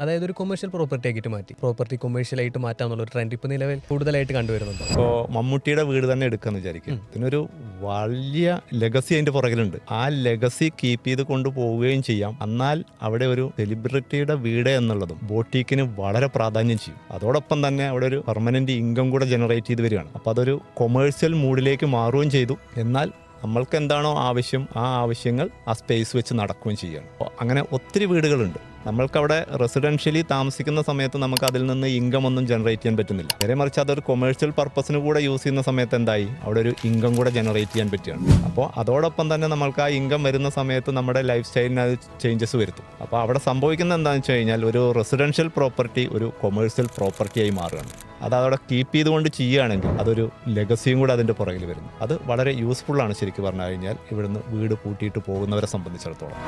അതായത് ഒരു commercial property ആക്കിയിട്ട് മാറ്റി. പ്രോപ്പർട്ടി കൊമേഴ്ഷ്യലായിട്ട് മാറ്റാന്നുള്ള ഒരു ട്രെൻഡ് ഇപ്പോൾ നിലവിൽ കൂടുതലായിട്ട് കണ്ടുവരുന്നുണ്ട്. ഇപ്പോൾ മമ്മൂട്ടിയുടെ വീട് തന്നെ എടുക്കാന്ന് വിചാരിക്കും, ഇതിനൊരു വലിയ ലെഗസി അതിന്റെ പുറകിലുണ്ട്. ആ ലെഗസി കീപ്പ് ചെയ്ത് കൊണ്ടുപോവുകയും ചെയ്യാം. എന്നാൽ അവിടെ ഒരു സെലിബ്രിറ്റിയുടെ വീട് എന്നുള്ളതും ബോട്ടിക്കിന് വളരെ പ്രാധാന്യം ചെയ്യും. അതോടൊപ്പം തന്നെ അവിടെ ഒരു പെർമനന്റ് ഇൻകം കൂടെ ജനറേറ്റ് ചെയ്ത് വരികയാണ്. അപ്പോൾ അതൊരു കൊമേഴ്സ്യൽ മൂഡിലേക്ക് മാറുകയും ചെയ്തു. എന്നാൽ നമ്മൾക്ക് എന്താണോ ആവശ്യം, ആ ആവശ്യങ്ങൾ ആ സ്പേസ് വെച്ച് നടക്കുകയും ചെയ്യുകയാണ്. അപ്പോൾ അങ്ങനെ ഒത്തിരി വീടുകളുണ്ട്. നമ്മൾക്കവിടെ റെസിഡൻഷ്യലി താമസിക്കുന്ന സമയത്ത് നമുക്ക് അതിൽ നിന്ന് ഇൻകം ഒന്നും ജനറേറ്റ് ചെയ്യാൻ പറ്റുന്നില്ല. നേരെ മറിച്ച് അതൊരു കൊമേഴ്ഷ്യൽ പർപ്പസിന് കൂടെ യൂസ് ചെയ്യുന്ന സമയത്ത് എന്തായി, അവിടെ ഒരു ഇൻകം കൂടെ ജനറേറ്റ് ചെയ്യാൻ പറ്റുകയാണ്. അപ്പോൾ അതോടൊപ്പം തന്നെ നമ്മൾക്ക് ആ ഇൻകം വരുന്ന സമയത്ത് നമ്മുടെ ലൈഫ് സ്റ്റൈലിന് അത് ചേഞ്ചസ് വരുത്തും. അപ്പോൾ അവിടെ സംഭവിക്കുന്നത് എന്താണെന്ന് വെച്ച് കഴിഞ്ഞാൽ ഒരു റെസിഡൻഷ്യൽ പ്രോപ്പർട്ടി ഒരു കൊമേഴ്ഷ്യൽ പ്രോപ്പർട്ടിയായി മാറുകയാണ്. അത് അവിടെ കീപ്പ് ചെയ്തുകൊണ്ട് ചെയ്യുകയാണെങ്കിൽ അതൊരു ലെഗസിയും കൂടെ അതിൻ്റെ പുറകിൽ വരുന്നു. അത് വളരെ യൂസ്ഫുള്ളാണ് ശരിക്കും പറഞ്ഞു കഴിഞ്ഞാൽ ഇവിടുന്ന് വീട് പൂട്ടിയിട്ട് പോകുന്നവരെ സംബന്ധിച്ചിടത്തോളം.